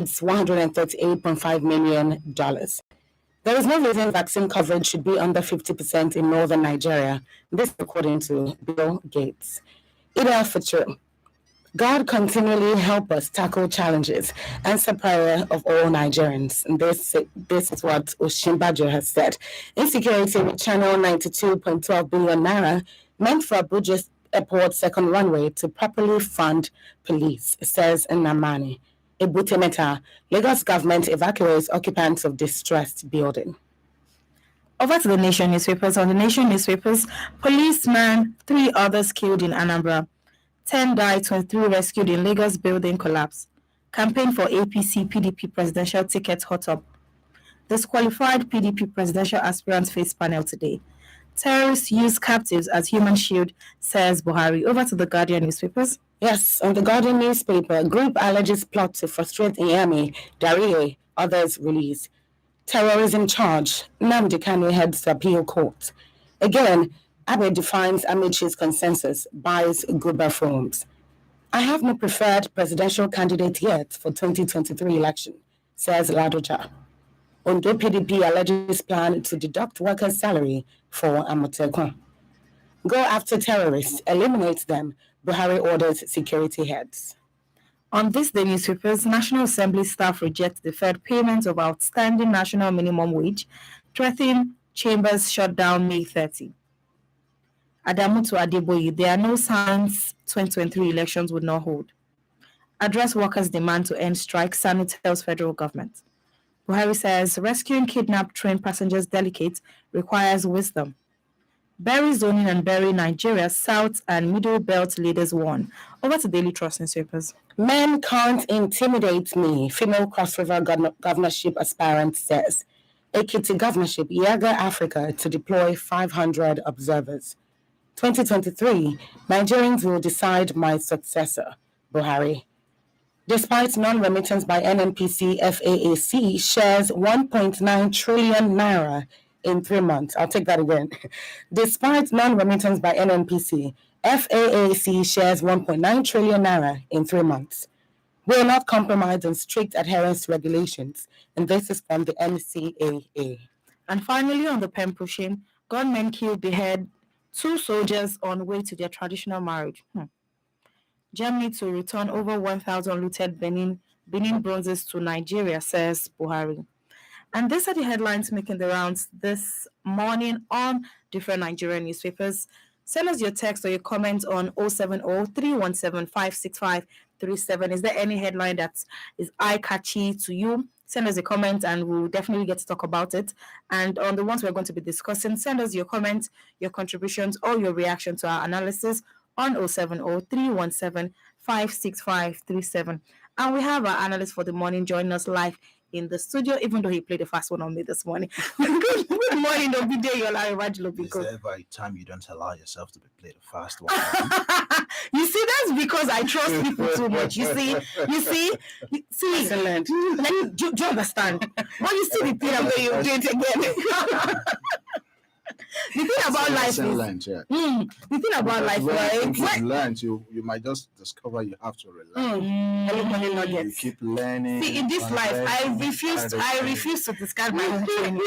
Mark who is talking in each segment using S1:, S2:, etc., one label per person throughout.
S1: $138.5 million. There is no reason vaccine coverage should be under 50% in northern Nigeria. This according to Bill Gates. Ida Future. God continually help us tackle challenges, answer prayer of all Nigerians. And this is what Oshimbajo has said. Insecurity with channel 92.12 billion naira meant for Abuja Airport second runway to properly fund police, says Namani. Ebutemeta, Lagos government evacuates occupants of distressed building.
S2: Over to the Nation newspapers. On the Nation newspapers, policeman, 3 others killed in Anambra. 10 died, 23 rescued in Lagos building collapse. Campaign for APC PDP presidential ticket hot up. Disqualified PDP presidential aspirants face panel today. Terrorists use captives as human shield, says Buhari. Over to the Guardian newspapers.
S1: Yes, on the Guardian newspaper, group alleges plot to frustrate Iyami, Darie, others release. Terrorism charge, Nnamdi Kanu heads to appeal court. Again, Abe defines Amichi's consensus, buys Guba forms. I have no preferred presidential candidate yet for 2023 election, says Ladoja. Ondo PDP alleges plan to deduct workers' salary for Amotekun. Go after terrorists, eliminate them, Buhari orders security heads.
S2: On this day newspapers, National Assembly staff reject deferred payment of outstanding national minimum wage, threatening chambers shut down May 30. Adamu to Adeboye, there are no signs 2023 elections would not hold. Address workers' demand to end strike, Sanu tells federal government. Buhari says rescuing kidnapped train passengers delicate requires wisdom. Bury zoning and bury Nigeria, South and Middle Belt leaders warn. Over to Daily Trust newspapers.
S1: Men can't intimidate me, female Cross River governorship aspirant says. Ekiti governorship, Yaga Africa to deploy 500 observers. 2023, Nigerians will decide my successor, Buhari. Despite non-remittance by NNPC, FAAC shares 1.9 trillion naira in 3 months. I'll take that again. Despite non-remittance by NNPC, FAAC shares 1.9 trillion naira in 3 months. Will not compromise on strict adherence to regulations. And this is from the NCAA.
S2: And finally, on the pen pushing, gunmen kill, behead 2 soldiers on way to their traditional marriage. Germany to return over 1,000 looted Benin bronzes to Nigeria, says Buhari. And these are the headlines making the rounds this morning on different Nigerian newspapers. Send us your text or your comments on 070-317-56537. Is there any headline that is eye-catchy to you? Send us a comment and we'll definitely get to talk about it. And on the ones we're going to be discussing, send us your comments, your contributions, or your reaction to our analysis on 070-317-56537. And we have our analyst for the morning joining us live in the studio, even though he played the fast one on me this morning. Good morning, Obide Yola.
S3: Is there ever a time you don't allow yourself to be played the fast one?
S2: You see, that's because I trust people too much. You see.
S1: Excellent.
S2: Do you understand? When you see the thing, I'm going to do it again. The thing about life is, the thing about life,
S3: right? You might just discover you have to rely. You keep learning.
S2: See, in this life, I refuse to discard my own training.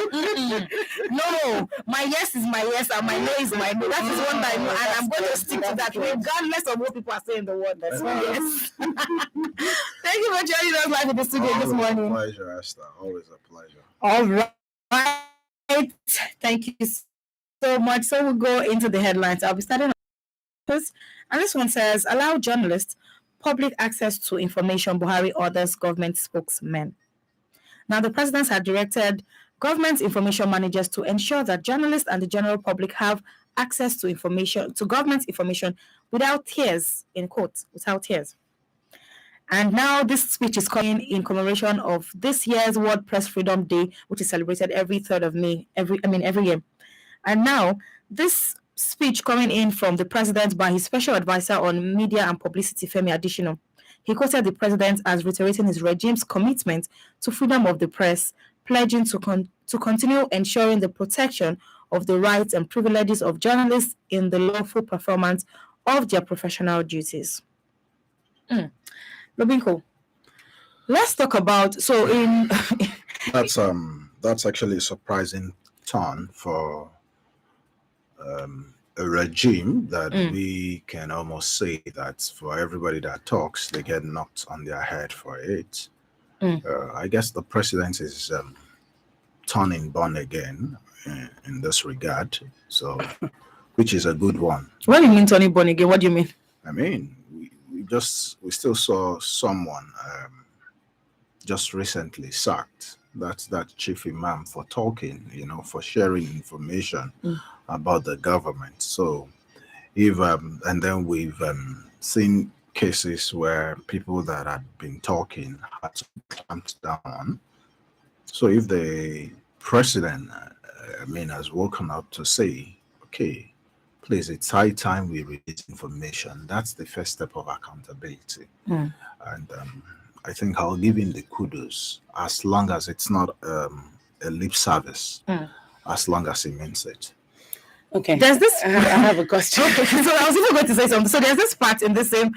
S2: No, my yes is my yes and my no is my no. That is one that I know, and I'm going to stick to that regardless of what people are saying in the world. That's my yes. Thank you for joining us live in the studio this morning.
S3: Pleasure, Esther. Always a pleasure.
S2: All right. Thank you so much. So we'll go into the headlines. I'll be starting on this. And this one says, allow journalists public access to information, Buhari orders government spokesmen. Now, the president had directed government information managers to ensure that journalists and the general public have access to information, to government information without tears, in quotes, without tears. And now this speech is coming in commemoration of this year's World Press Freedom Day, which is celebrated every 3rd of May, every year. And now, this speech coming in from the president by his special advisor on media and publicity, Femi Adesina. He quoted the president as reiterating his regime's commitment to freedom of the press, pledging to continue ensuring the protection of the rights and privileges of journalists in the lawful performance of their professional duties. Lobinko. Let's talk about in
S3: That's actually a surprising turn for a regime that we can almost say that for everybody that talks, they get knocked on their head for it. I guess the president is turning born again in this regard, so which is a good one.
S2: What do you mean turning born again? What do you mean?
S3: I mean, we still saw someone just recently sacked. That's that chief imam for talking, for sharing information about the government. So if and then we've seen cases where people that had been talking had to be clamped down. So if the president, has woken up to say, okay, please, it's high time we release information. That's the first step of accountability. And I think I'll give him the kudos, as long as it's not a lip service, as long as he means it.
S1: Okay.
S2: There's this.
S1: I have a question.
S2: So I was even going to say something. So there's this part in the same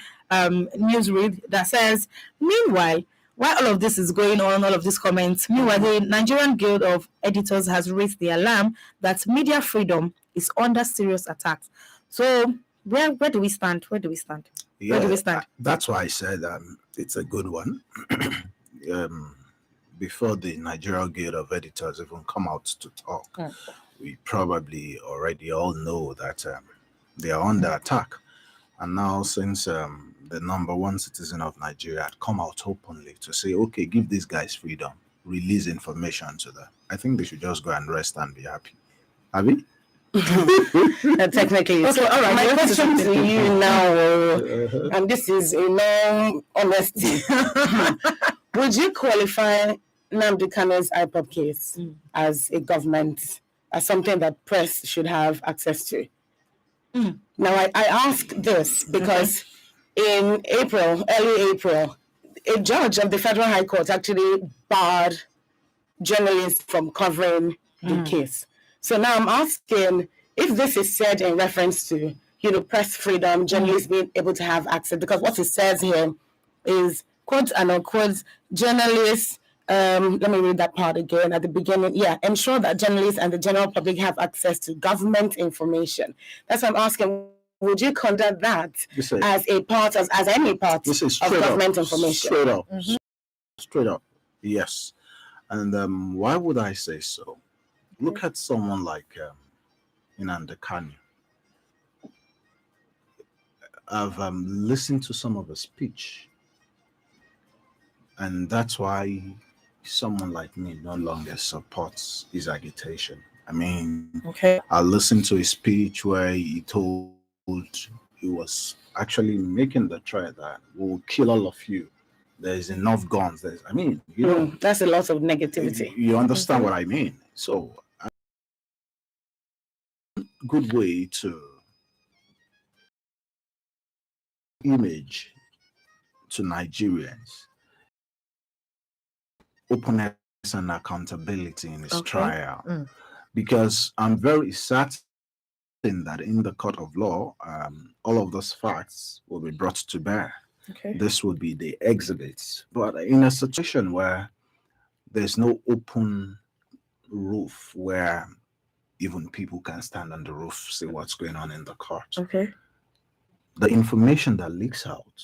S2: news read that says, meanwhile, while all of this is going on, all of these comments, meanwhile, the Nigerian Guild of Editors has raised the alarm that media freedom is under serious attack. So where do we stand? Where do we stand?
S3: Yeah, where do we stand? That's why I said it's a good one. Before the Nigerian Guild of Editors even come out to talk, we probably already all know that they are under attack. And now, since the number one citizen of Nigeria had come out openly to say, okay, give these guys freedom, release information to them, I think they should just go and rest and be happy. Abi?
S1: Technically. Okay, all right. My question to you now, and this is in all honesty, would you qualify Nnamdi Kanu's IPOB case as a government, as something that press should have access to? Now, I ask this because in early April, a judge of the Federal High Court actually barred journalists from covering the case. So now I'm asking if this is said in reference to, press freedom, journalists being able to have access, because what it says here is, quote and unquote, journalists, let me read that part again at the beginning. Yeah, ensure that journalists and the general public have access to government information. That's what I'm asking. Would you conduct that as a part of, as any part of government information?
S3: Straight up, yes. And why would I say so? Look at someone like Nnamdi Kanu. I've listened to some of his speech, and that's why someone like me no longer supports his agitation. I mean, I listened to his speech where he told he was actually making the threat that we'll kill all of you. There's enough guns.
S1: That's a lot of negativity.
S3: You understand what I mean? So, good way to image to Nigerians, openness and accountability in his trial, because I'm very certain that in the court of law, all of those facts will be brought to bear. This would be the exhibits. But in a situation where there's no open roof where even people can stand on the roof, see what's going on in the court, the information that leaks out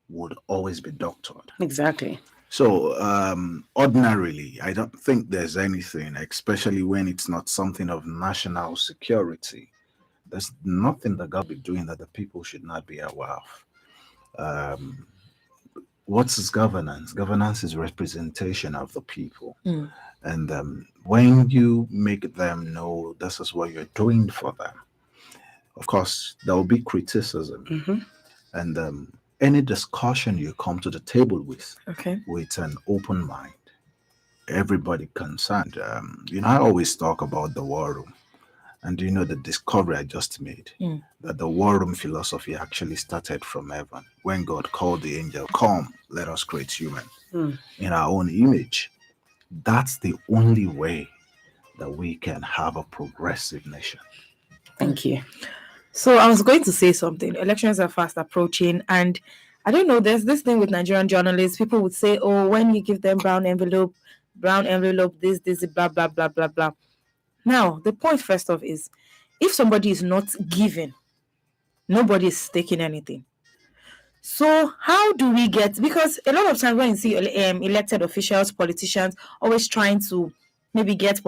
S3: would always be doctored.
S1: Exactly.
S3: So ordinarily, I don't think there's anything, especially when it's not something of national security. There's nothing that God be doing that the people should not be aware of. What's governance? Governance is representation of the people. And when you make them know this is what you're doing for them, of course, there will be criticism. And any discussion you come to the table with an open mind, everybody concerned. I always talk about the war room. And the discovery I just made, that the war room philosophy actually started from heaven. When God called the angel, come, let us create human in our own image. That's the only way that we can have a progressive nation.
S1: Thank you.
S2: So I was going to say something. Elections are fast approaching, and I don't know. There's this thing with Nigerian journalists. People would say, "Oh, when you give them brown envelope, this, blah blah blah blah blah." Now, the point first off is, if somebody is not giving, nobody is taking anything. So how do we get? Because a lot of times when you see elected officials, politicians, always trying to maybe get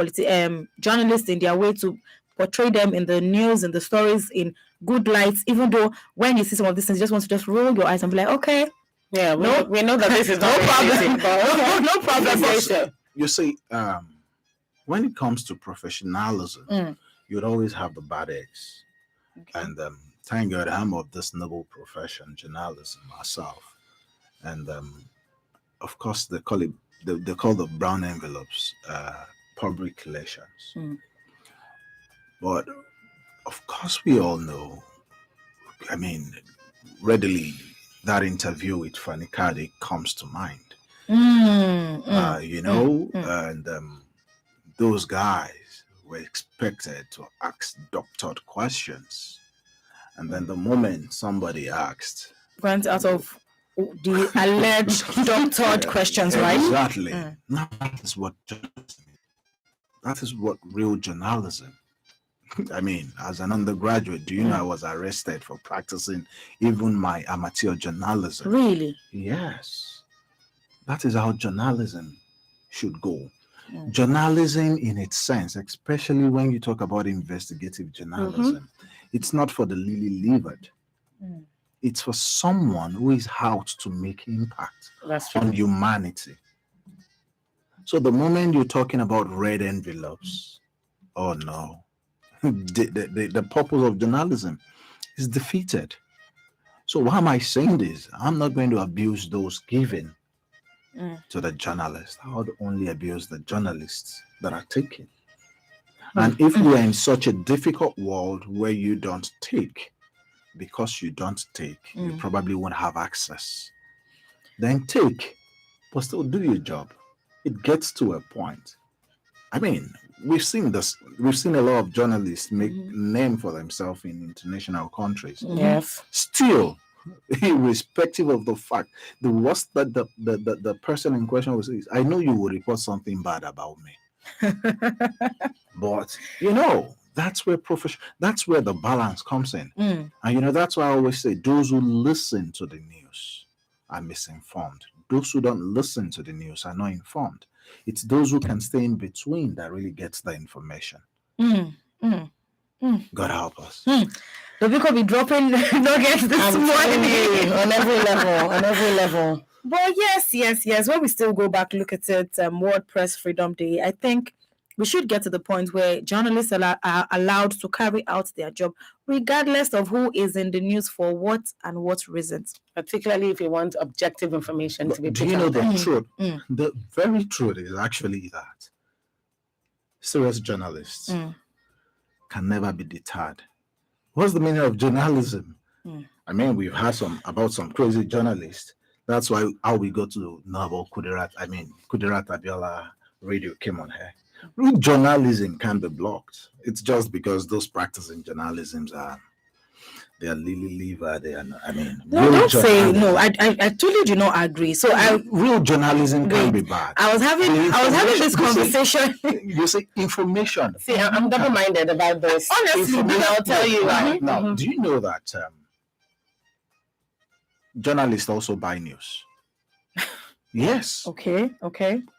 S2: journalists in their way to portray them in the news and the stories in good lights, even though when you see some of these things, you just want to just roll your eyes and be like, okay,
S1: Yeah, we know that this is
S2: no
S1: not
S2: problem.
S1: problem.
S2: No problem.
S3: Because, you see, when it comes to professionalism, you'd always have the bad eggs.
S2: Okay.
S3: And thank God I'm of this noble profession, journalism, myself. And of course, they call the brown envelopes public relations. But of course, we all know, I mean, readily that interview with Fanny Cardi comes to mind. And those guys were expected to ask doctored questions. And then the moment somebody asked,
S2: went out of the alleged doctored questions, right?
S3: Exactly. Now, that is what journalism is. That is what real journalism. I mean, as an undergraduate, do you know I was arrested for practicing even my amateur journalism?
S2: Really?
S3: Yes. That is how journalism should go. Journalism in its sense, especially when you talk about investigative journalism, it's not for the lily-livered. It's for someone who is out to make impact on humanity. So the moment you're talking about red envelopes, oh no, the purpose of journalism is defeated. So why am I saying this? I'm not going to abuse those given to the journalists. I would only abuse the journalists that are taking. And if we're in such a difficult world where you don't take, because you don't take, you probably won't have access. Then take, but still do your job. It gets to a point. I mean, we've seen this. We've seen a lot of journalists make name for themselves in international countries.
S1: Yes.
S3: Still, irrespective of the fact, the worst that the person in question will say is, I know you will report something bad about me. But, that's where that's where the balance comes in. And, that's why I always say those who listen to the news are misinformed. Those who don't listen to the news are not informed. It's those who can stay in between that really gets the information. God help us.
S2: The people be dropping nuggets this morning
S1: on every level.
S2: But yes. When we still go back, look at it, World Press Freedom Day, I think we should get to the point where journalists are allowed to carry out their job, regardless of who is in the news for what and what reasons.
S1: Particularly if you want objective information to be put out.
S3: Do you know the truth? The very truth is actually that serious journalists can never be deterred. What's the meaning of journalism? I mean, we've heard about some crazy journalists. That's why how we go to know about Kudirat Abiola radio came on here. Real journalism can be blocked. It's just because those practicing journalism they are lily-livered. They are not, I mean,
S2: no, don't say no. I totally do not agree. So
S3: real journalism can be bad.
S2: I was having this conversation.
S3: You say information.
S1: See, I'm double-minded about this.
S2: Honestly,
S1: I'll tell you why.
S3: Now, do you know that journalists also buy news? Yes.
S2: Okay.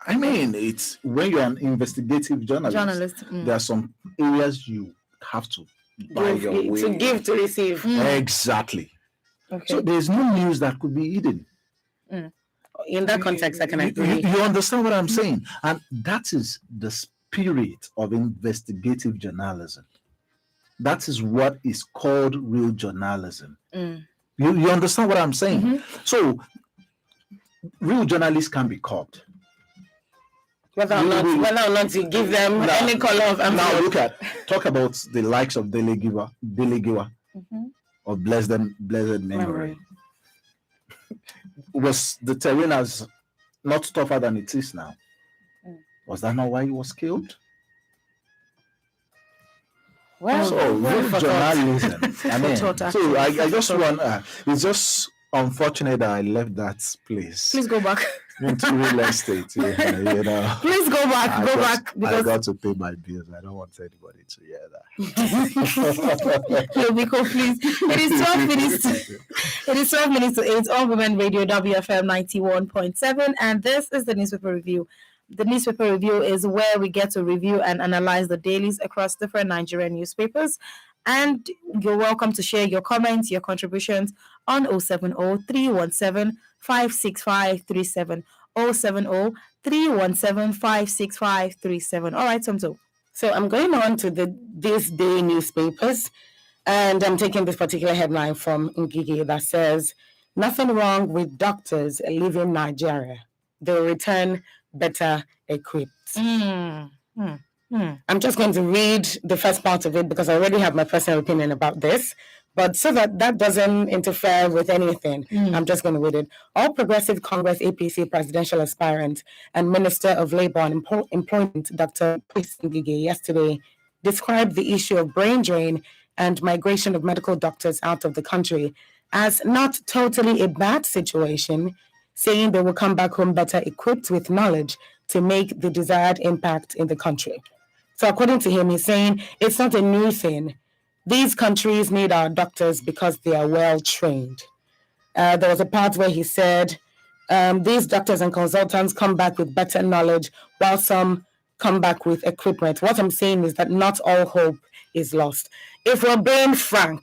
S3: I mean, it's when you're an investigative journalist. There are some areas you have to buy your way.
S1: To give, to receive.
S3: Exactly.
S2: Okay.
S3: So there's no news that could be hidden.
S1: In that context, I can agree.
S3: You understand what I'm saying? And that is the spirit of investigative journalism. That is what is called real journalism. You understand what I'm saying? So real journalists can be caught.
S1: Whether or not you give them any color of envelope.
S3: Now talk about the likes of Dele Giwa of blessed memory. Was the terrain as not tougher than it is now? Was that not why he was killed?
S1: Well,
S3: so real journalism. I mean, so I just want it's just unfortunate that I left that place.
S2: Please go back.
S3: Into real estate. Yeah, you know.
S2: Please go back.
S3: I
S2: Go
S3: got-
S2: back
S3: I
S2: because
S3: got to pay my bills. I don't want anybody to hear that.
S2: Yobiko, please. It is 12 minutes. It is 12 minutes to 8 on Women Radio WFM 91.7, and this is the newspaper review. The newspaper review is where we get to review and analyze the dailies across different Nigerian newspapers. And you're welcome to share your comments, your contributions on 070-317-56537. 070-317-56537. All right, Tomto.
S1: So I'm going on to this day newspapers, and I'm taking this particular headline from Ngigi that says, "Nothing wrong with doctors leaving Nigeria. They'll return better equipped." I'm just going to read the first part of it because I already have my personal opinion about this. But so that doesn't interfere with anything, I'm just going to read it. All Progressive Congress APC presidential aspirant and Minister of Labour and Employment, Dr. Chris Ngige, yesterday described the issue of brain drain and migration of medical doctors out of the country as not totally a bad situation, saying they will come back home better equipped with knowledge to make the desired impact in the country. So according to him, he's saying it's not a new thing. These countries need our doctors because they are well trained. There was a part where he said, these doctors and consultants come back with better knowledge, while some come back with equipment. What I'm saying is that not all hope is lost. If we're being frank,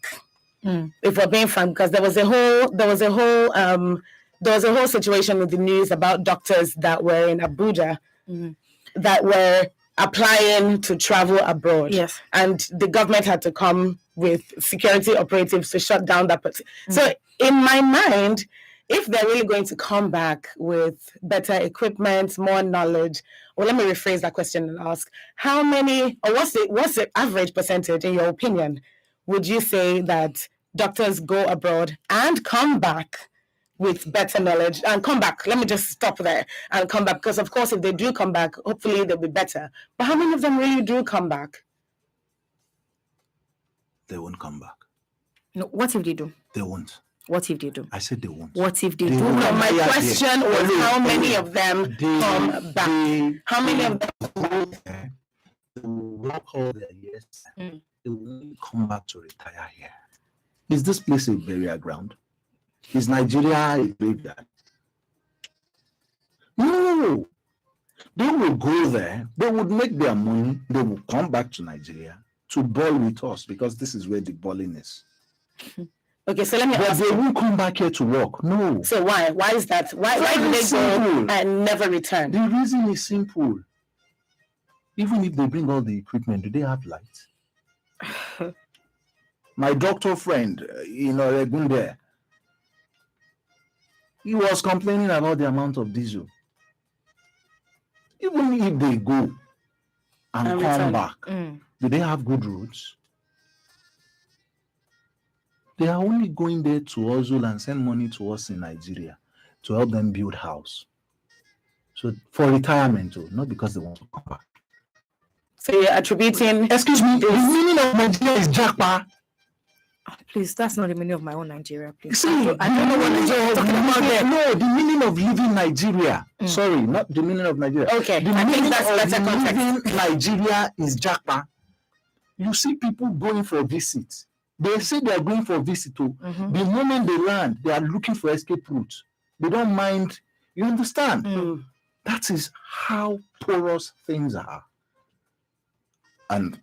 S1: because there was a whole situation with the news about doctors that were in Abuja that were applying to travel abroad.
S2: Yes.
S1: And the government had to come with security operatives to shut down that person. So in my mind, if they're really going to come back with better equipment, more knowledge, well, let me rephrase that question and ask, how many, or what's the average percentage, in your opinion, would you say that doctors go abroad and come back with better knowledge and come back? Let me just stop there and come back, because of course, if they do come back, hopefully they'll be better. But how many of them really do come back?
S3: They won't come back.
S2: No, what if they do?
S3: They won't.
S2: What if they do?
S3: I said they won't.
S2: What if they
S3: They
S2: do?
S3: won't.
S1: No, my
S3: Yeah,
S1: question
S3: yeah.
S1: was
S3: Hello,
S1: how many
S3: hello.
S1: of them
S3: They-
S1: come back? How many of them?
S3: They will work all their years.
S2: Mm.
S3: They will only come back to retire here. Is this place a burial ground? Is Nigeria a graveyard? No. They will go there. They would make their money. They will come back to Nigeria to ball with us, because this is where the balling is.
S1: Okay, so let me
S3: But
S1: ask
S3: they
S1: you.
S3: won't come back here to work. No.
S1: So why? Why is that? Why do
S3: Very
S1: they go
S3: simple.
S1: and never return?
S3: The reason is simple. Even if they bring all the equipment, do they have lights? My doctor friend, Regunde, he was complaining about the amount of diesel. Even if they go and
S1: And
S3: come
S1: return.
S3: back, do they have good roads? They are only going there to hustle and send money to us in Nigeria to help them build house. So for retirement, not because they want to come back.
S1: So you're attributing.
S3: Excuse me, the meaning of Nigeria is Jackpa.
S2: Please, that's not the meaning of my own Nigeria, please.
S3: See,
S2: I don't know what Nigeria is talking about there.
S3: No, the meaning of leaving Nigeria. Sorry, not the meaning of Nigeria.
S1: Okay,
S3: The
S1: I think
S3: meaning
S1: that's
S3: of
S1: better context.
S3: leaving Nigeria is Jackpa. You see people going for visit. They say they are going for visit. The moment they land, they are looking for escape routes. They don't mind. You understand? That is how porous things are. And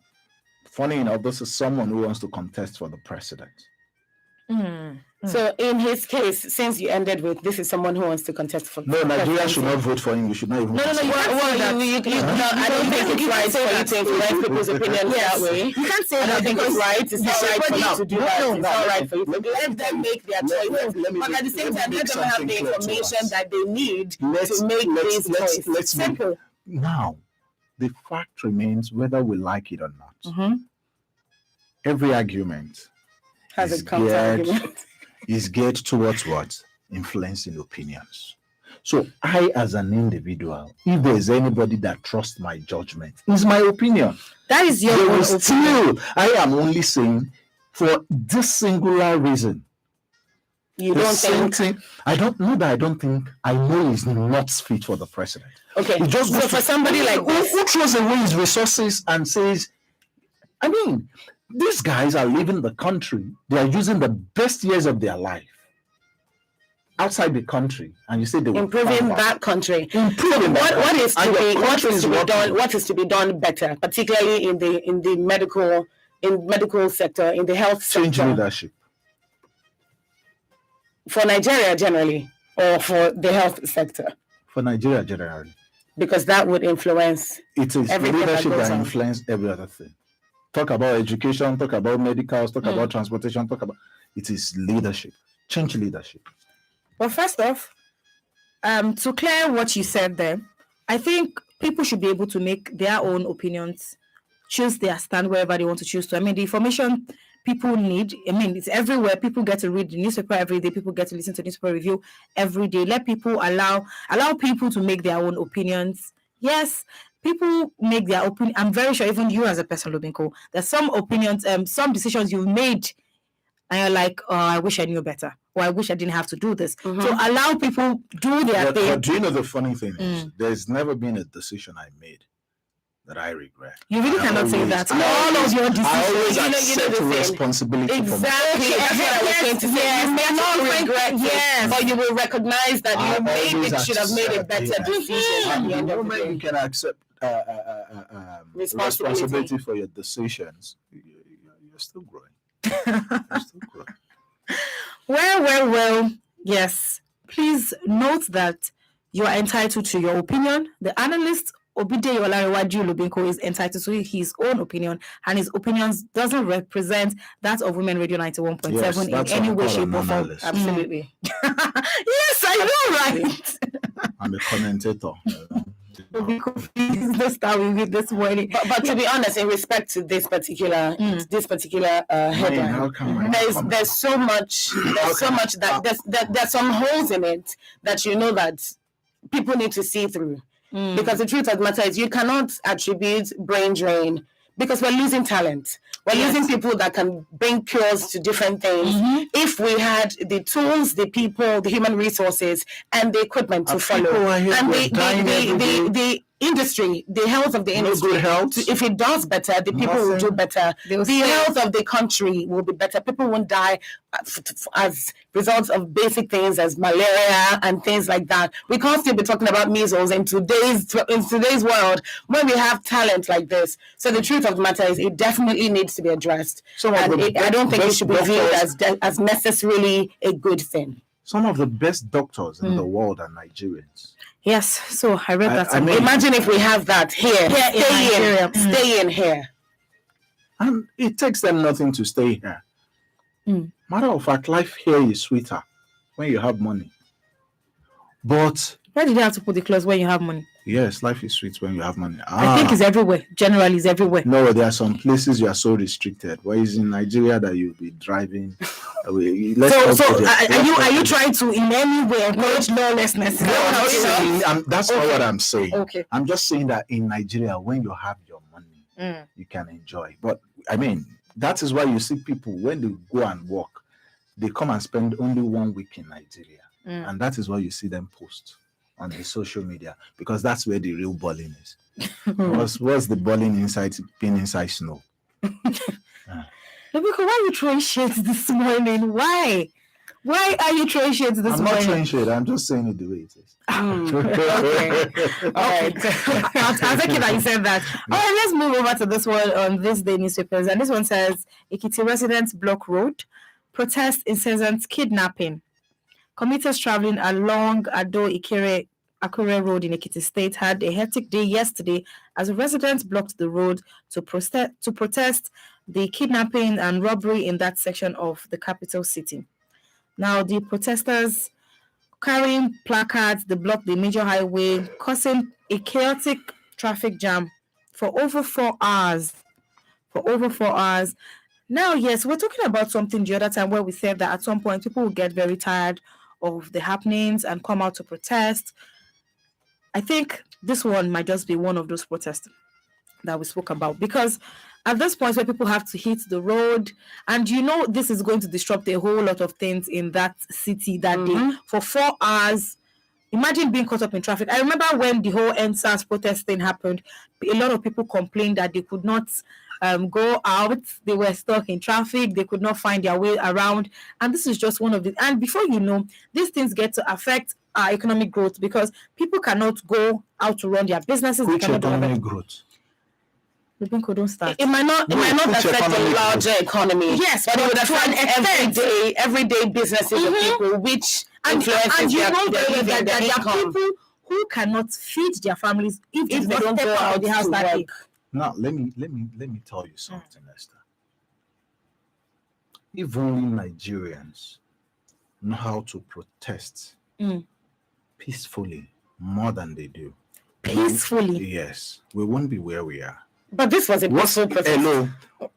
S3: funny enough, this is someone who wants to contest for the president.
S1: So in his case, since you ended with this is someone who wants to contest for
S3: No, Nigeria
S1: presidency.
S3: should not vote for him. We should not even.
S1: No, you can't say that. No, I don't think it's right for you to influence people's opinions that way.
S2: You can't say
S1: I
S2: that
S1: don't think it's
S2: because
S1: right. It's not right for you to do that.
S3: No,
S1: It's not right for you to let them make their choices.
S3: let me
S1: But at the same time, let them have the
S3: something clear to
S1: information
S3: us.
S1: that they need
S3: Let's-
S1: to make
S3: let's-
S1: these
S3: let's-
S1: choices.
S3: let's make-
S1: Simple.
S3: Now, the fact remains, whether we like it or not, every argument
S1: Has
S3: is
S1: a counter argument.
S3: is geared towards what? Influencing opinions. So I, as an individual, if there's anybody that trusts my judgment, it's my opinion.
S2: that is your
S3: They
S2: own
S3: will
S2: opinion.
S3: still, I am only saying, for this singular reason,
S1: You
S3: The
S1: don't
S3: same
S1: think?
S3: thing. I don't know that. I don't think. I know he's not fit for the president.
S1: Okay.
S3: It just
S1: So
S3: goes
S1: for somebody like this,
S3: who throws away his resources and says, I mean, these guys are leaving the country. They are using the best years of their life outside the country, and you say they will
S1: improving
S3: come back.
S1: that country.
S3: Improving that
S1: What
S3: country.
S1: is to
S3: And your
S1: be
S3: country is working.
S1: done? What is to be done better, particularly in the medical sector, in the health
S3: Change
S1: sector,
S3: leadership.
S1: for Nigeria generally, or for the health sector,
S3: For Nigeria generally,
S1: because that would influence.
S3: it is
S1: Everything that
S3: leadership
S1: goes
S3: that
S1: on.
S3: influences every other thing. Talk about education, talk about medicals, talk about transportation, it is leadership. Change leadership.
S2: Well, first off, to clear what you said there, I think people should be able to make their own opinions, choose their stand wherever they want to choose to. I mean, the information people need, I mean, it's everywhere. People get to read the newspaper every day. People get to listen to newspaper review every day. Let people allow people to make their own opinions. Yes, people make their opinion. I'm very sure even you as a person, Lubinko, there's some opinions, some decisions you've made and you're like, oh, I wish I knew better, or I wish I didn't have to do this. So allow people do their thing.
S3: But do you know the funny thing is, there's never been a decision I made that I regret.
S2: You really cannot say that. All of your decisions.
S3: I always
S1: you know
S3: accept
S1: the thing.
S3: responsibility for
S1: Exactly. That's what I was going to say. You may not regret it, but you will recognize that you should have made a better decision at the end of the day.
S3: You can accept responsibility for your decisions. You're still growing. You're still growing.
S2: Well. Yes. Please note that you are entitled to your opinion. The analyst Obide Yolarewaju Lubinko is entitled to his own opinion, and his opinions doesn't represent that of Women Radio 91.7 in any way, shape, or form.
S1: Absolutely.
S2: Yes, I know, right?
S3: I'm a commentator.
S2: This start we with this morning.
S1: But to be honest, in respect to this particular headline, there's so much that there's some holes in it that you know that people need to see through. Because the truth of the matter is you cannot attribute brain drain, because we're losing talent. We're losing people that can bring cures to different things. If we had the tools, the people, the human resources, and the equipment to follow, and the industry, the health of the industry,
S3: good health.
S1: If it does better, the people will do better. The health of the country will be better. People won't die as results of basic things as malaria and things like that. We can't still be talking about measles in today's world when we have talent like this. So the truth of the matter is, it definitely needs to be addressed. I don't think it should be viewed as necessarily a good thing.
S3: Some of the best doctors in the world are Nigerians.
S2: Yes, so I read that.
S1: Imagine if we have that here. Stay in here.
S3: And it takes them nothing to stay here. Matter of fact, life here is sweeter when you have money. But
S2: why did you have to put the clause when you have money?
S3: Yes, life is sweet when you have money.
S2: I think it's everywhere. Generally, it's everywhere.
S3: No, there are some places you are so restricted. Where is in Nigeria that you'll be driving? Are you
S2: trying to in any way encourage lawlessness?
S3: That's not what I'm saying.
S2: Okay.
S3: I'm just saying that in Nigeria, when you have your money, you can enjoy. But I mean, that is why you see people when they go and work, they come and spend only 1 week in Nigeria, and that is why you see them post on the social media, because that's where the real balling is. What's the balling inside being inside snow?
S2: Rebecca, why are you throwing shades this morning? Why are you throwing shades this morning?
S3: I'm not throwing shade. I'm just saying it the way it is.
S2: Okay. All right. I'll take it that you said that. All right, let's move over to this one on this day newspapers. And this one says, Ekiti residents block road, protest incessant kidnapping. Commuters traveling along Ado-Akure Road in Ekiti State had a hectic day yesterday as residents blocked the road to protest the kidnapping and robbery in that section of the capital city. Now, the protesters carrying placards, they blocked the major highway, causing a chaotic traffic jam for over 4 hours. Now, yes, we're talking about something the other time where we said that at some point people will get very tired of the happenings and come out to protest. I think this one might just be one of those protests. that we spoke about, because at this point where people have to hit the road, and this is going to disrupt a whole lot of things in that city that day for 4 hours. Imagine being caught up in traffic. I remember when the whole NSAS protest thing happened, a lot of people complained that they could not go out. They were stuck in traffic. They could not find their way around. And this is just one of the... And before you know, these things get to affect our economic growth, because people cannot go out to run their businesses.
S3: Which
S2: they cannot
S3: economic growth?
S2: The Binko don't start.
S1: It might not affect the larger economy.
S2: Yes,
S1: but it would affect everyday businesses of people, which influences their
S2: that there are people who cannot feed their families if they don't go out of the house that day.
S3: Now, let me tell you something, Esther. If only Nigerians know how to protest peacefully more than they do.
S2: Peacefully?
S3: Yes, we won't be where we are.
S1: But this was a peaceful protest.
S3: Hello.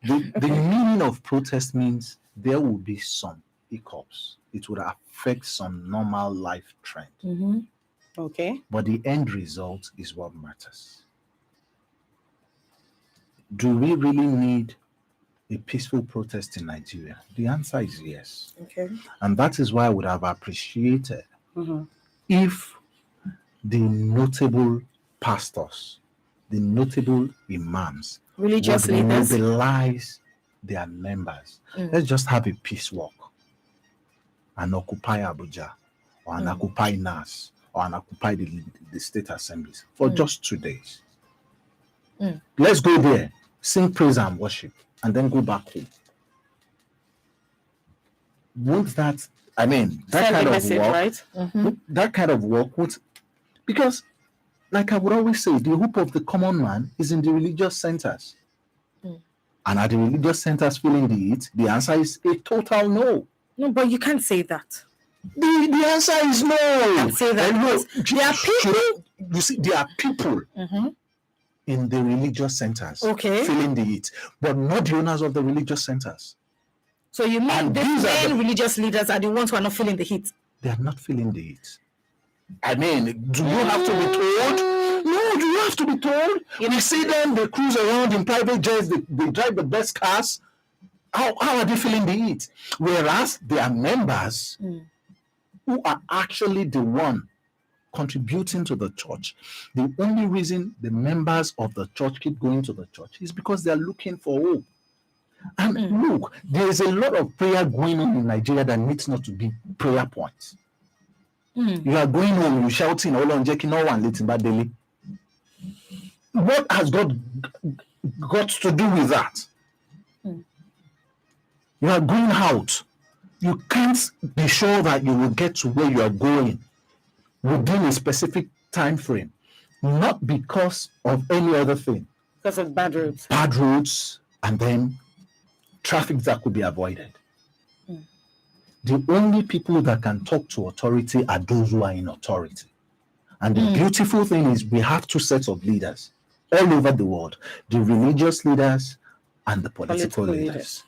S3: The meaning of protest means there will be some hiccups. It would affect some normal life trend.
S1: Okay.
S3: But the end result is what matters. Do we really need a peaceful protest in Nigeria? The answer is yes.
S1: Okay.
S3: And that is why I would have appreciated if the notable pastors, the notable imams,
S2: religious
S3: would
S2: leaders,
S3: mobilize their members. Let's just have a peace walk and occupy Abuja, or and occupy NAS, or and occupy the state assemblies for just 2 days. Let's go there, sing praise and worship, and then go back home. Won't that, I mean, that kind of work, right? That kind of work would, because like I would always say, the hope of the common man is in the religious centers. And are the religious centers feeling the heat? The answer is a total no.
S2: No, but you can't say that.
S3: The answer is no.
S2: You can't say that.
S3: No.
S2: There are people.
S3: You see, there are people in the religious centers feeling the heat, but not the owners of the religious centers.
S2: So you mean the main religious leaders are the ones who are not feeling the heat?
S3: They are not feeling the heat. I mean, do you have to be told? No, do you have to be told? You see them, they cruise around in private jets, they drive the best cars. How are they feeling the heat? Whereas their members, who are actually the one contributing to the church, the only reason the members of the church keep going to the church is because they are looking for hope. And look, there is a lot of prayer going on in Nigeria that needs not to be prayer points. You are going home, you're shouting, all on Jackie, no one letting bad daily. What has God got to do with that? You are going out. You can't be sure that you will get to where you are going within a specific time frame, not because of any other thing.
S1: Because of bad roads.
S3: Bad roads, and then traffic that could be avoided. The only people that can talk to authority are those who are in authority. And the beautiful thing is we have two sets of leaders all over the world, the religious leaders and the political leaders.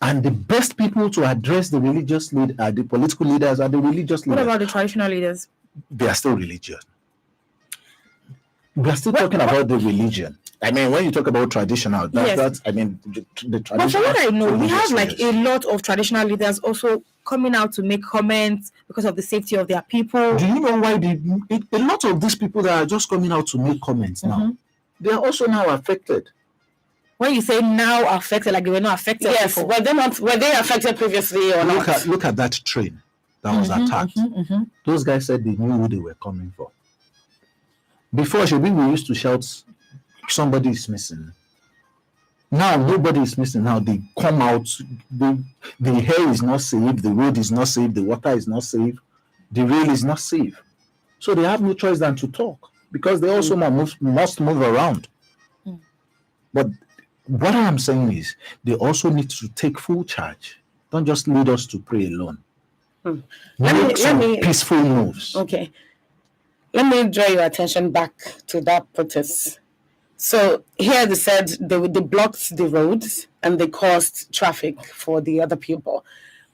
S3: And the best people to address the religious the political leaders are the religious leaders.
S2: What about the traditional leaders?
S3: They are still religious. We are still talking about the religion. I mean, when you talk about traditional, that's I mean, the traditional.
S2: But from what I know, we have like a lot of traditional leaders also coming out to make comments because of the safety of their people.
S3: Do you know why a lot of these people that are just coming out to make comments now, they are also now affected?
S2: When you say now affected, like they were not affected.
S1: Yes, before. Were they affected previously or not?
S3: Look at that train that was attacked. Those guys said they knew who they were coming for. Before, we used to shout, somebody is missing. Now nobody is missing. Now they come out. The air is not safe. The road is not safe. The water is not safe. The rail is not safe. So they have no choice than to talk because they also must move around. But what I am saying is they also need to take full charge. Don't just lead us to pray alone. Let me peaceful moves.
S1: Okay. Let me draw your attention back to that protest. So here they said they blocked the roads and they caused traffic for the other people.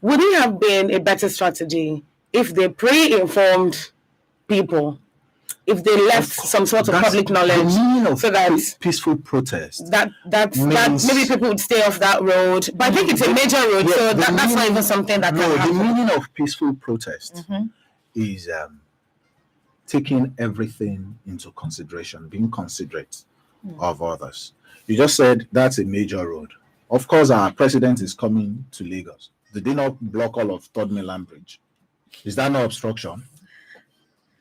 S1: Would it have been a better strategy if they pre-informed people if they left some sort of public knowledge,
S3: the meaning of
S1: so that
S3: peaceful protest.
S1: that maybe people would stay off that road. But I think it's a major road, so that's not even something that can happen.
S3: The meaning of peaceful protest is taking everything into consideration, being considerate of others. You just said that's a major road. Of course, our president is coming to Lagos. Did they not block all of Third Mainland Bridge? Is that no obstruction?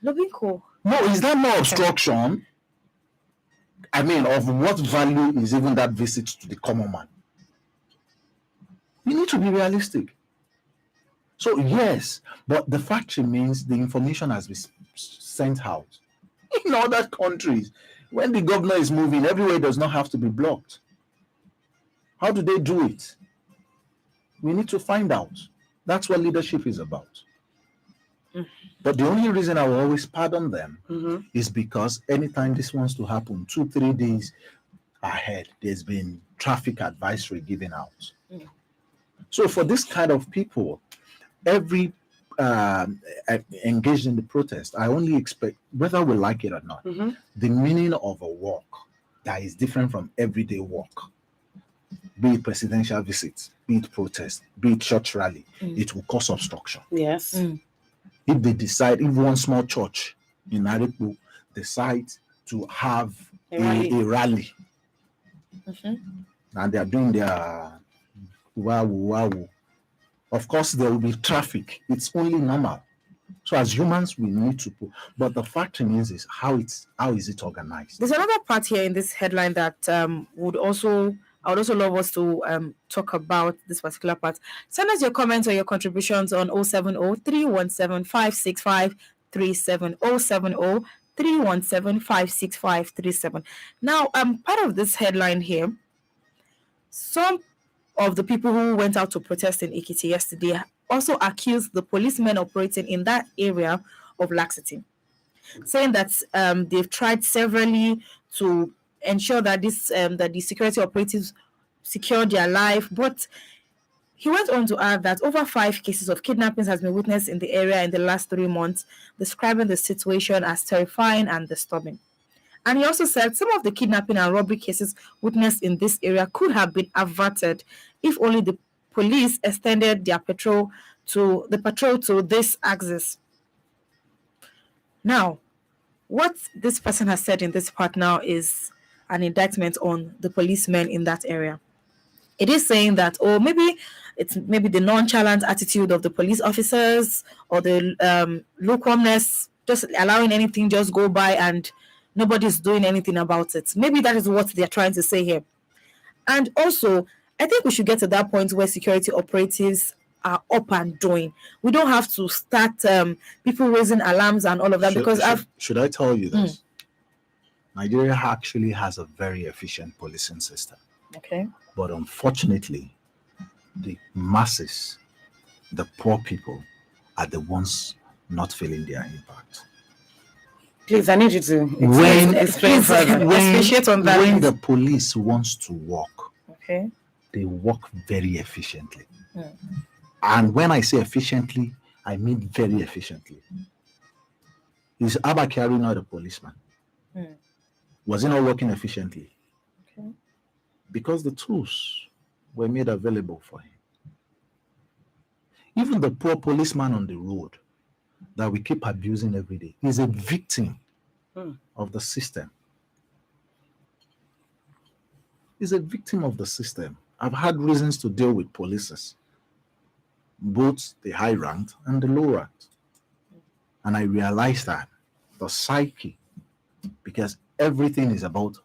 S2: Lobinko.
S3: No, is that no obstruction? I mean, of what value is even that visit to the common man? We need to be realistic. So yes, but the fact remains the information has been sent out. In other countries, when the governor is moving, everywhere does not have to be blocked. How do they do it? We need to find out. That's what leadership is about. But the only reason I will always pardon them is because anytime this wants to happen, 2-3 days ahead, there's been traffic advisory given out. So for this kind of people, every engaged in the protest, I only expect, whether we like it or not, the meaning of a walk that is different from everyday walk, be it presidential visits, be it protest, be it church rally, it will cause obstruction.
S1: Yes.
S3: If they decide, if one small church in Arepo decides to have a rally, and they are doing their wow, of course there will be traffic. It's only normal. So as humans, we need to put. But the fact remains is how is it organized?
S2: There's another part here in this headline that I would also love us to talk about this particular part. Send us your comments or your contributions on 070-317-56537, 070-317-56537. Now, part of this headline here, some of the people who went out to protest in Ekiti yesterday also accused the policemen operating in that area of laxity, saying that they've tried severally to ensure that that the security operatives secure their life. But he went on to add that over 5 cases of kidnappings has been witnessed in the area in the last 3 months, describing the situation as terrifying and disturbing. And he also said some of the kidnapping and robbery cases witnessed in this area could have been averted if only the police extended their patrol to this axis. Now, what this person has said in this part now is an indictment on the policemen in that area. It is saying that, maybe the nonchalant attitude of the police officers or the lukewarmness, just allowing anything just go by and nobody's doing anything about it. Maybe that is what they're trying to say here. And also, I think we should get to that point where security operatives are up and doing. We don't have to start people raising alarms and all of that
S3: should I tell you this? Nigeria actually has a very efficient policing system.
S2: Okay.
S3: But unfortunately, the masses, the poor people, are the ones not feeling their impact.
S1: Please, I need you to
S3: explain
S1: further.
S3: When the police wants to work,
S2: okay,
S3: they work very efficiently. And when I say efficiently, I mean very efficiently. Is Abba Kyari not a policeman? Was he not working efficiently?
S2: Okay.
S3: Because the tools were made available for him. Even the poor policeman on the road that we keep abusing every day is a victim of the system. He's a victim of the system. I've had reasons to deal with police, both the high ranked and the low ranked. And I realized that the psyche, because everything is about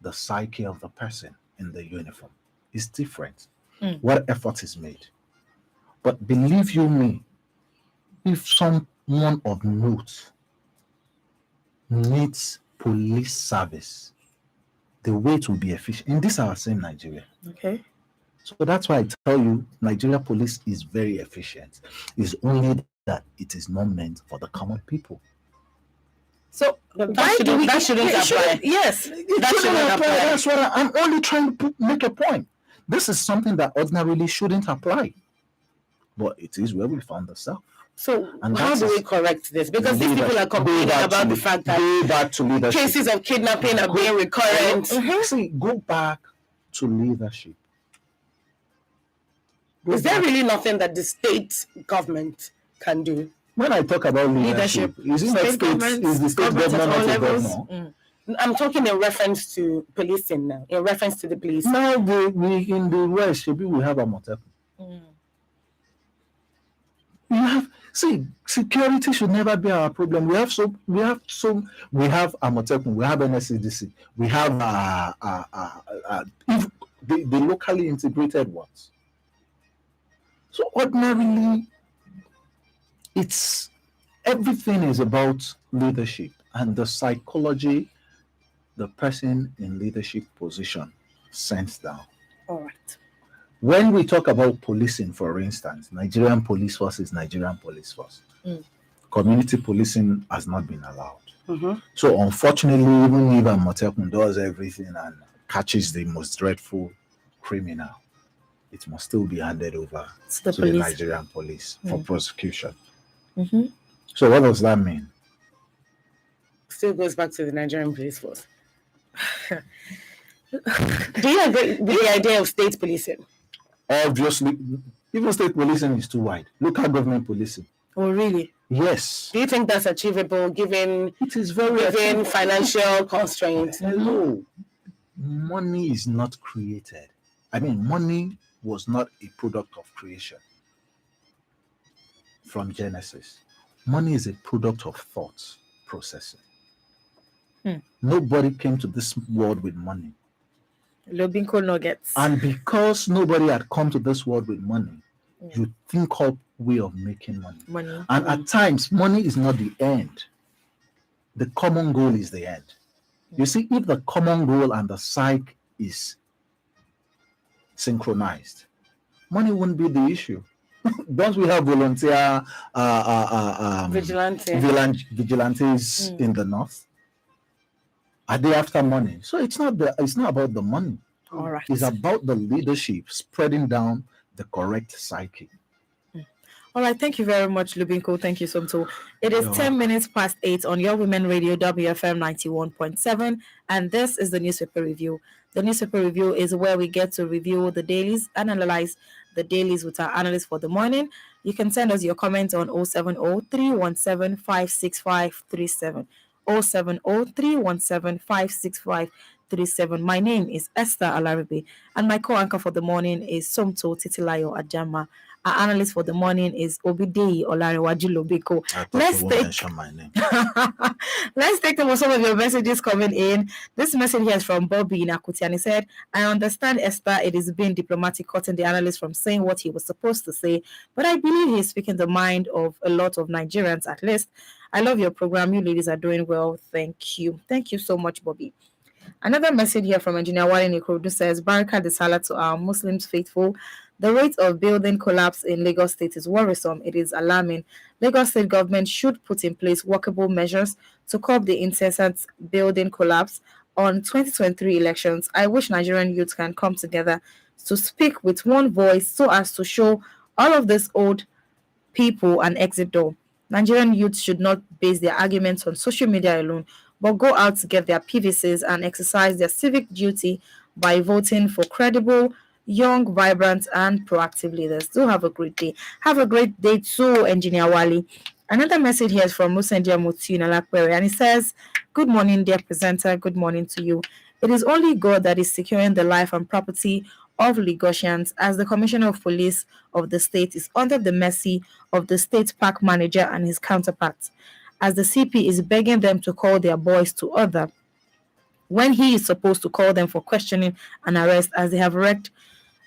S3: the psyche of the person in the uniform, is different. What effort is made. But believe you me, if someone of note needs police service, the way it will be efficient. In this our same Nigeria.
S2: Okay.
S3: So that's why I tell you, Nigeria police is very efficient. It's only that it is not meant for the common people.
S2: So that shouldn't apply.
S3: Yes, that shouldn't apply. That's what I'm only trying to make a point. This is something that ordinarily shouldn't apply, but it is where we found ourselves.
S1: So
S3: And
S1: how
S3: that
S1: do
S3: is
S1: we correct this? Because these people are
S3: leadership. Go
S1: complaining
S3: back
S1: about
S3: to
S1: the
S3: le-
S1: fact that
S3: go back to leadership.
S1: cases of kidnapping are being recurrent.
S3: See, go back to leadership. Go
S1: Is there
S3: back-
S1: really nothing that the state government can do?
S3: When I talk about leadership, isn't that is the state government not a governor?
S1: I'm talking in reference to policing now, in reference to the police.
S3: Now, we in the West, maybe we have a Motepen. We have security should never be our problem. We have Amotekun, we have NSCDC, we have the locally integrated ones. So ordinarily, everything is about leadership and the psychology the person in leadership position sends down.
S1: All right.
S3: When we talk about policing, for instance, Nigerian police force is Nigerian police force. Community policing has not been allowed. So unfortunately, even if Amotekun does everything and catches the most dreadful criminal, it must still be handed over to the Nigerian police for prosecution. So what does that mean?
S1: Still goes back to the Nigerian police force. Do you agree with the idea of state policing?
S3: Obviously, even state policing is too wide. Local government policing.
S1: Oh, really?
S3: Yes.
S1: Do you think that's achievable given
S3: it is very
S1: financial constraints?
S3: Hello. Money is not created. I mean, money was not a product of creation from Genesis. Money is a product of thought processing. Nobody came to this world with money.
S1: Lobinko nuggets.
S3: And because nobody had come to this world with money, you think up way of making money. And at times, money is not the end. The common goal is the end. You see, if the common goal and the psyche is synchronized, money wouldn't be the issue. Don't we have volunteer vigilantes in the north? Are they after money? So it's not about the money.
S1: All right.
S3: It's about the leadership spreading down the correct psyche.
S1: All right, thank you very much, Lubinko. Thank you so much. It is 10 minutes past 8 on Your Women Radio, WFM 91.7, and this is the newspaper review. The newspaper review is where we get to review the dailies and analyze the dailies with our analysts for the morning. You can send us your comments on 070-317-56537. 070-317-56537. My name is Esther Alaribe, and my co-anchor for the morning is Somto Titilayo Ajama. Our analyst for the morning is Obidei Olarewaju Lobiko. Let's take some of your messages coming in. This message here is from Bobby in Akuti, and he said, I understand, Esther, it is being diplomatic, cutting the analyst from saying what he was supposed to say, but I believe he's speaking the mind of a lot of Nigerians, at least. I love your program. You ladies are doing well. Thank you. Thank you so much, Bobby. Another message here from Engineer Wale Nikrodu says, Baraka de Salah to our Muslims faithful. The rate of building collapse in Lagos State is worrisome. It is alarming. Lagos State government should put in place workable measures to curb the incessant building collapse. On 2023 elections, I wish Nigerian youth can come together to speak with one voice so as to show all of these old people an exit door. Nigerian youth should not base their arguments on social media alone, but go out to get their PVCs and exercise their civic duty by voting for credible, young, vibrant, and proactive leaders. Do have a great day. Have a great day too, Engineer Wali. Another message here is from Musendia Mutu in Alakwere, and he says, good morning, dear presenter. Good morning to you. It is only God that is securing the life and property of Lagosians, as the Commissioner of Police of the state is under the mercy of the state park manager and his counterparts, as the CP is begging them to call their boys to order when he is supposed to call them for questioning and arrest, as they have wreaked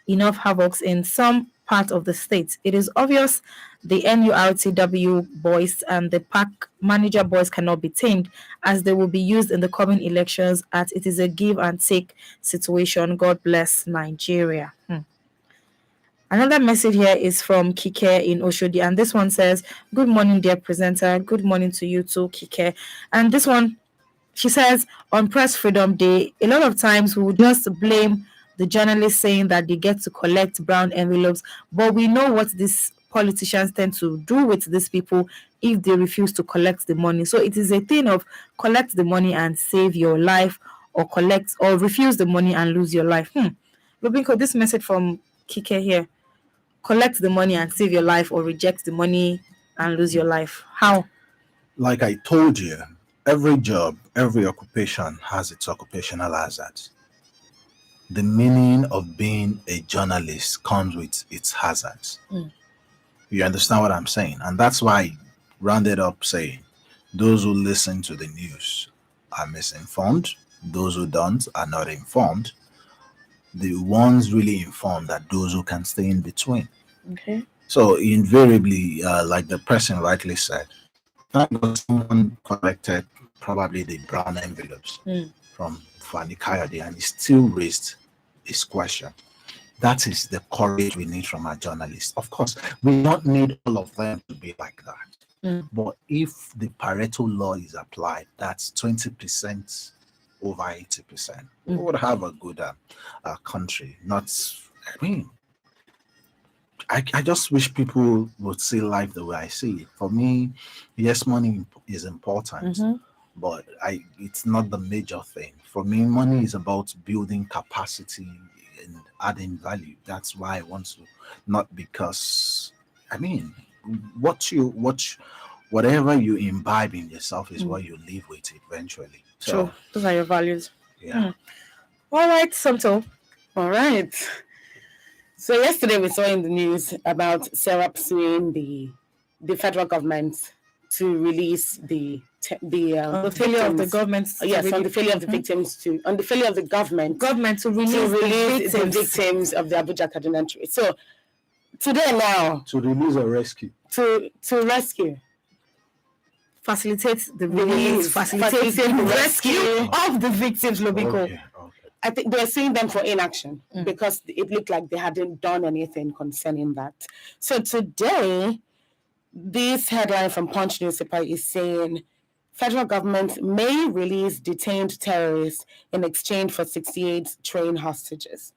S1: enough havoc in some part of the state. It is obvious the NURTW boys and the park manager boys cannot be tamed, as they will be used in the coming elections, as it is a give and take situation. God bless Nigeria. Another message here is from Kike in Oshodi, and this one says, good morning, dear presenter. Good morning to you too, Kike. And this one, she says, on Press Freedom Day, a lot of times we will just blame the journalists saying that they get to collect brown envelopes, but we know what these
S2: politicians tend to do with these people if they refuse to collect the money. So it is a thing of collect the money and save your life, or collect or refuse the money and lose your life. Lubinko, this message from Kike here: collect the money and save your life, or reject the money and lose your life. How?
S3: Like I told you, every job, every occupation has its occupational hazards. The meaning of being a journalist comes with its hazards. You understand what I'm saying? And that's why I rounded up saying those who listen to the news are misinformed, those who don't are not informed. The ones really informed are those who can stay in between.
S2: Okay.
S3: So invariably, like the person rightly said, thank God someone collected probably the brown envelopes from Fani Kayode, and he still raised his question. That is the courage we need from our journalists. Of course, we don't need all of them to be like that. But if the Pareto law is applied, that's 20% over 80%. We would have a good country. I just wish people would see life the way I see it. For me, yes, money is important, but it's not the major thing. For me, money is about building capacity and adding value. That's why I want to, not because, whatever you imbibe in yourself is what you live with eventually. So,
S2: True. Those are your values.
S3: yeah.
S2: All right, Somto.
S1: All right. So yesterday we saw in the news about Serap suing the federal government to release the
S2: failure of the
S1: victims.
S2: government.
S1: Yes, on the failure of the victims on the failure of the government
S2: to release
S1: the victims of the Abuja Kaduna tree. So today now
S3: To release or rescue.
S1: to rescue.
S2: Facilitate the release, facilitate the rescue of the victims, Lobiko.
S3: Okay.
S1: I think they're suing them for inaction because it looked like they hadn't done anything concerning that. So today, this headline from Punch newspaper is saying federal government may release detained terrorists in exchange for 68 train hostages.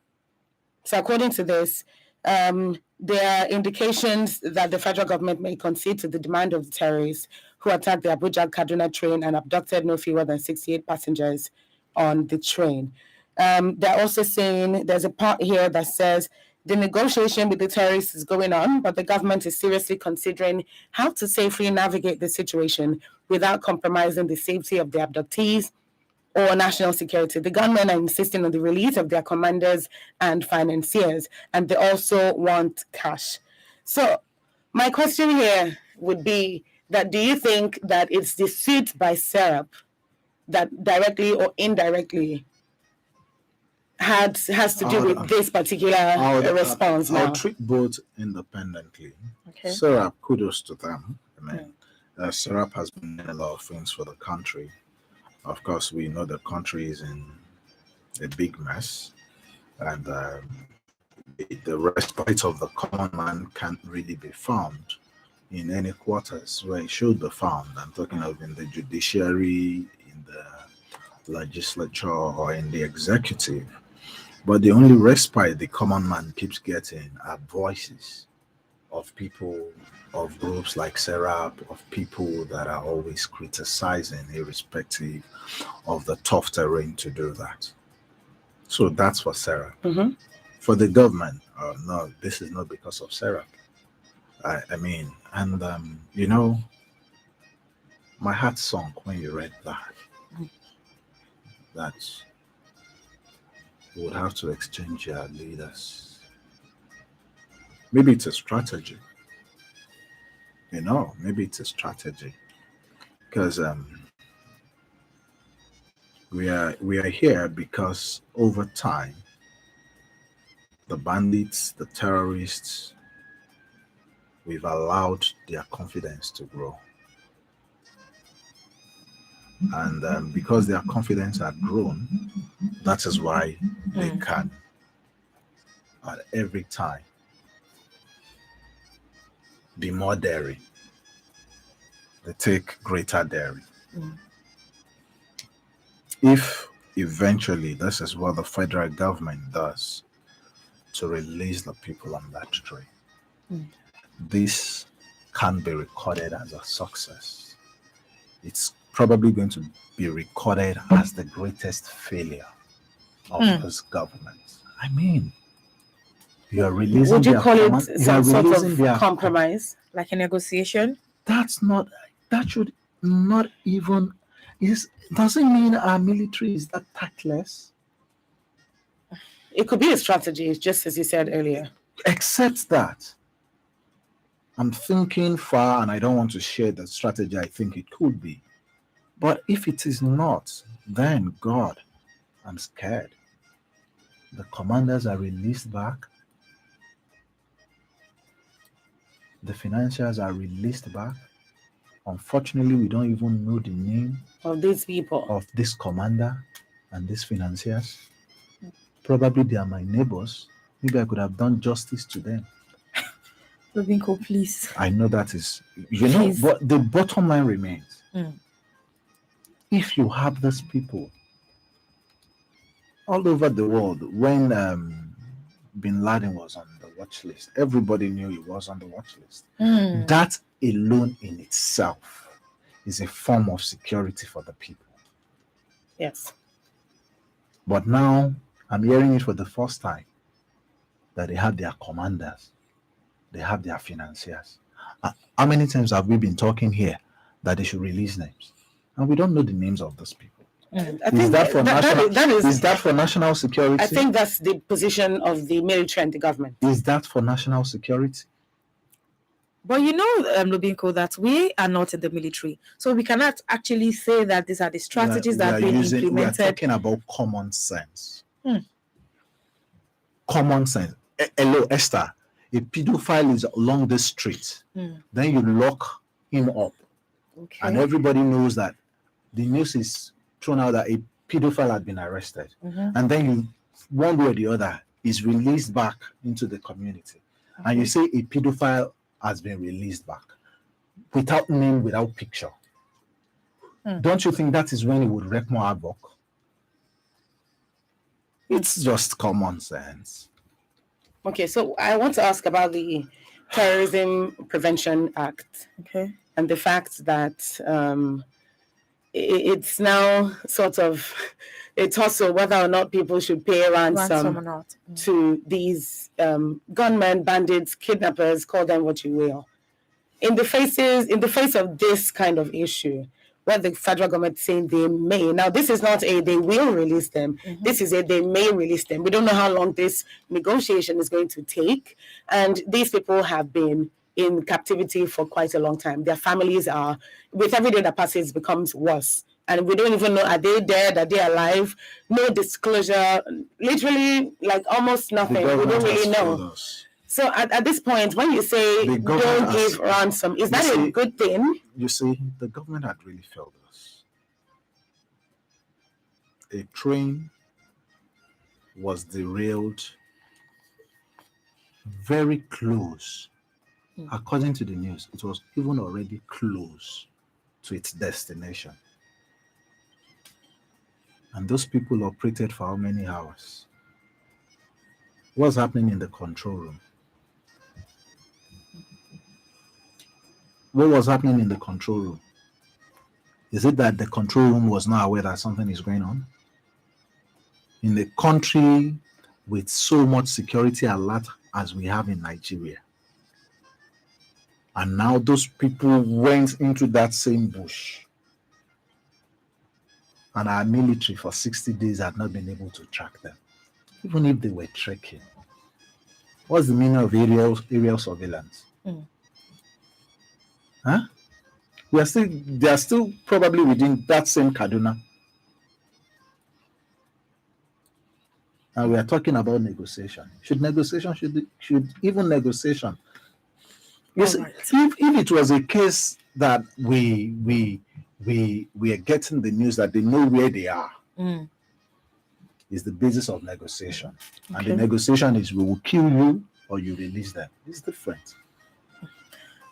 S1: So according to this, there are indications that the federal government may concede to the demand of the terrorists who attacked the Abuja Kaduna train and abducted no fewer than 68 passengers on the train. They're also saying there's a part here that says the negotiation with the terrorists is going on, but the government is seriously considering how to safely navigate the situation without compromising the safety of the abductees or national security. The gunmen are insisting on the release of their commanders and financiers, and they also want cash. So my question here would be that do you think that it's the suit by Serap that directly or indirectly has to do with this particular response now?
S3: I'll treat both independently.
S2: Okay.
S3: Serap, kudos to them. Serap has been doing a lot of things for the country. Of course, we know the country is in a big mess, and the respite of the common man can't really be found in any quarters where it should be found. I'm talking of in the judiciary, in the legislature, or in the executive. But the only respite the common man keeps getting are voices of people, of groups like Serap, of people that are always criticizing, irrespective of the tough terrain to do that. So that's for Serap. For the government, no, this is not because of Serap. My heart sunk when you read that. That we would have to exchange our leaders. Maybe it's a strategy. Maybe it's a strategy. Because we are here because over time, the bandits, the terrorists, we've allowed their confidence to grow. And because their confidence had grown, that is why they can, at every time, be more daring. They take greater daring. If eventually this is what the federal government does to release the people on that train, this can be recorded as a success. It's probably going to be recorded as the greatest failure of this government. I mean, you are releasing.
S1: Would you
S3: their
S1: call
S3: command,
S1: it
S3: you are
S1: some sort
S3: releasing
S1: of
S3: their
S2: Compromise, like a negotiation?
S3: That's not. That should not even. Is doesn't mean our military is that tactless.
S1: It could be a strategy, just as you said earlier.
S3: Except that I'm thinking far, and I don't want to share the strategy I think it could be. But if it is not, then God, I'm scared. The commanders are released back. The financiers are released back. Unfortunately, we don't even know the name
S1: Of these people.
S3: of this commander and these financiers. Probably they are my neighbors. Maybe I could have done justice to them.
S2: Lubinko, please.
S3: I know that is, know, but the bottom line remains. If you have these people all over the world, when Bin Laden was on the watch list, everybody knew he was on the watch list. That alone in itself is a form of security for the people.
S1: Yes.
S3: But now I'm hearing it for the first time that they have their commanders, they have their financiers. How many times have we been talking here that they should release names? And we don't know the names of those people. Is that for national security?
S1: I think that's the position of the military and the government.
S3: Is that for national security?
S2: But you know, Lubinko, that we are not in the military. So we cannot actually say that these are the strategies that are being implemented.
S3: We are talking about common sense. Common sense. Hello, Esther. A pedophile is along the street. Then you lock him up. Okay. And everybody knows that the news is thrown out that a pedophile had been arrested. And then you, one way or the other, is released back into the community. And you say a pedophile has been released back without name, without picture. Don't you think that is when it would wreak more havoc? It's just common sense.
S1: Okay, so I want to ask about the Terrorism Prevention Act.
S2: Okay.
S1: And the fact that it's now sort of a tussle whether or not people should pay ransom
S2: or not.
S1: To these gunmen, bandits, kidnappers, call them what you will. In the face of this kind of issue, where the federal government is saying they may. Now, this is not a they will release them. This is a they may release them. We don't know how long this negotiation is going to take. And these people have been in captivity for quite a long time. Their families are, with every day that passes, becomes worse. And we don't even know, are they dead? Are they alive? No disclosure. Literally, like almost nothing. We don't really know. So at this point, when you say don't give ransom, is that a good thing?
S3: You see, the government had really failed us. A train was derailed very close. According to the news, it was even already close to its destination. And those people operated for how many hours? What's happening in the control room? What was happening in the control room? Is it that the control room was not aware that something is going on? In a country with so much security alert as we have in Nigeria, and now those people went into that same bush, and our military for 60 days had not been able to track them, even if they were trekking. What's the meaning of aerial surveillance? Huh? They are still probably within that same Kaduna. And we are talking about negotiation. Should even negotiation? Yes, if it was a case that we are getting the news that they know where they are, is the basis of negotiation. Okay. And the negotiation is we will kill you or you release them. It's different.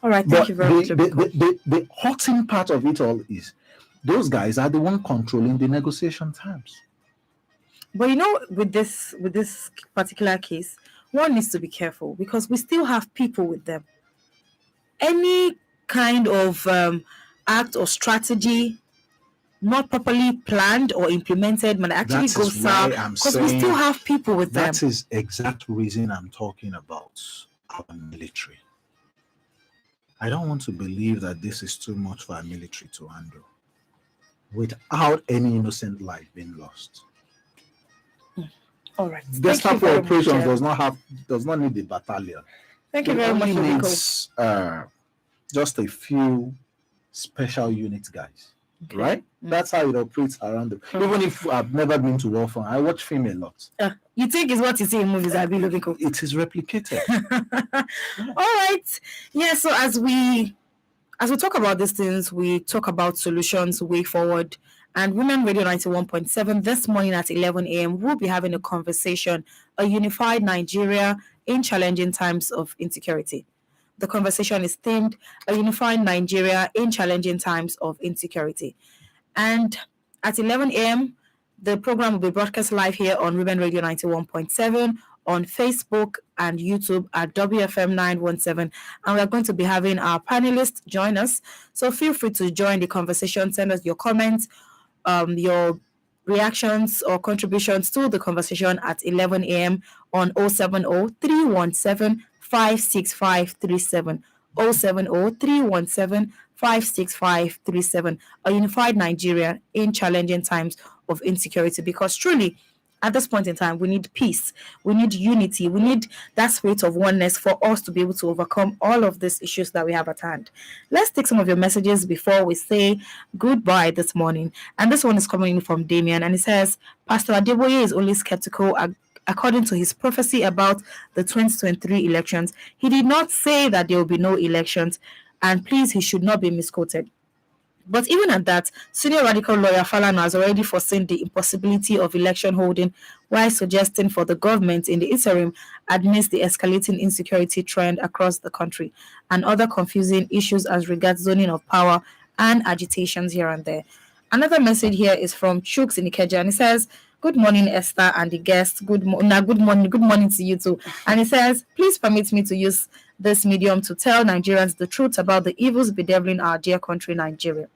S2: All right, thank you very much.
S3: The hurting part of it all is those guys are the one controlling the negotiation terms.
S2: But you know, with this particular case, one needs to be careful because we still have people with them. any kind of act or strategy not properly planned or implemented might actually go sour, because we still have people with them.
S3: That is exact reason I'm talking about our military. I don't want to believe that this is too much for our military to handle without any innocent life being lost.
S2: All right.
S3: This type of operation does not need a battalion.
S2: Thank you very much,
S3: needs just a few special unit guys. Okay. Right? That's how it operates around them. Even if I've never been to war front, I watch film a lot.
S2: You think it's what you see in movies, Abi Lobiko?
S3: It is replicated.
S2: All right. Yeah, so as we talk about these things, we talk about solutions, way forward. And Women Radio 91.7 this morning at 11 a.m. we'll be having a conversation, a unified Nigeria in challenging times of insecurity. The conversation is themed, a unified Nigeria in challenging times of insecurity. And at 11 a.m., the program will be broadcast live here on Women Radio 91.7, on Facebook and YouTube at WFM 917. And we're going to be having our panelists join us. So feel free to join the conversation. Send us your comments, your reactions or contributions to the conversation at 11 a.m. on 070-317-56537. 070-317-56537. A unified Nigeria in challenging times of insecurity, because truly at this point in time we need peace, we need unity, we need that spirit of oneness for us to be able to overcome all of these issues that we have at hand. Let's take some of your messages before we say goodbye this morning. And this one is coming in from Damien, and it says, Pastor Adeboye is only skeptical according to his prophecy about the 2023 elections. He did not say that there will be no elections, and please, he should not be misquoted. But even at that, senior radical lawyer Falana has already foreseen the impossibility of election holding, while suggesting for the government in the interim amidst the escalating insecurity trend across the country and other confusing issues as regards zoning of power and agitations here and there. Another message here is from Chuks in Ikeja, and it says, "Good morning, Esther and the guests. Good morning to you too." And it says, "Please permit me to use this medium to tell Nigerians the truth about the evils bedeviling our dear country, Nigeria.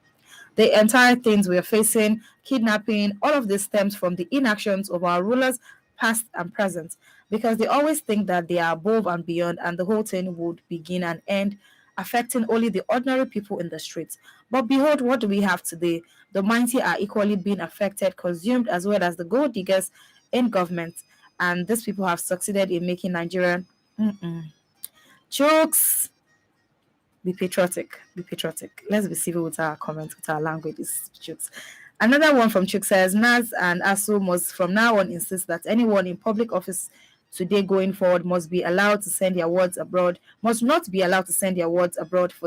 S2: The entire things we are facing, kidnapping, all of this stems from the inactions of our rulers, past and present, because they always think that they are above and beyond, and the whole thing would begin and end affecting only the ordinary people in the streets. But behold, what do we have today? The mighty are equally being affected, consumed, as well as the gold diggers in government, and these people have succeeded in making Nigeria jokes. Be patriotic. Be patriotic. Let's be civil with our comments, with our languages. Jokes." Another one from Chuk says, "Naz and ASU must from now on insist that anyone in public office today going forward must not be allowed to send their words abroad for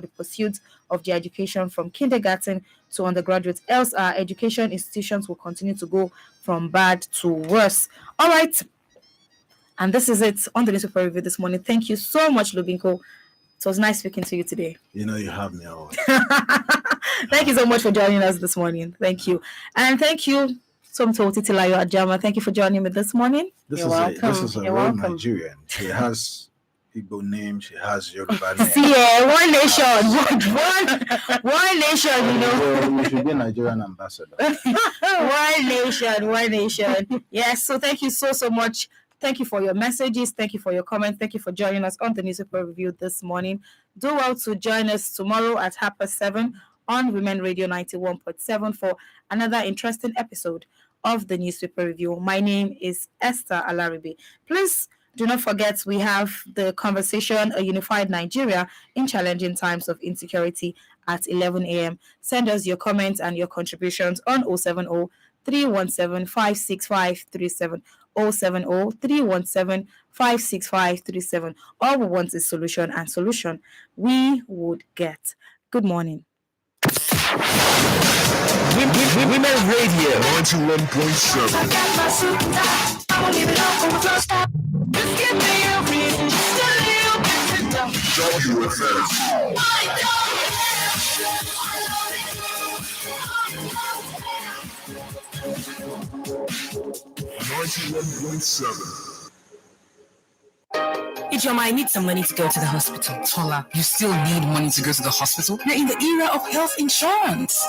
S2: the pursuit of their education from kindergarten to undergraduate, else our education institutions will continue to go from bad to worse." All right. And this is it on the newspaper review this morning. Thank you so much, Lubinko. It was nice speaking to you today.
S3: You know, you have me always.
S2: Thank you so much for joining us this morning. Thank you. And thank you, Somto Titilayo Ajama. Thank you for joining me this morning.
S3: This is a real Nigerian. She has Igbo name, she has Yoruba name.
S2: See, one nation, one nation, you know.
S3: We should be a Nigerian ambassador.
S2: One nation. Yes, so thank you so much. Thank you for your messages. Thank you for your comments. Thank you for joining us on the newspaper review this morning. Do well to join us tomorrow at 7:30 on Women Radio 91.7 for another interesting episode of the newspaper review. My name is Esther Alaribe. Please do not forget, we have the conversation, A Unified Nigeria in Challenging Times of Insecurity at 11 a.m. Send us your comments and your contributions on 070-317-56537. 070-317-56537. All we want is solution, and solution we would get. Good morning.
S4: Women Radio 91.7. WFM 91.7.
S5: Ijoma, I need some money to go to the hospital.
S6: Tola, you still need money to go to the hospital?
S5: We're in the era of health insurance.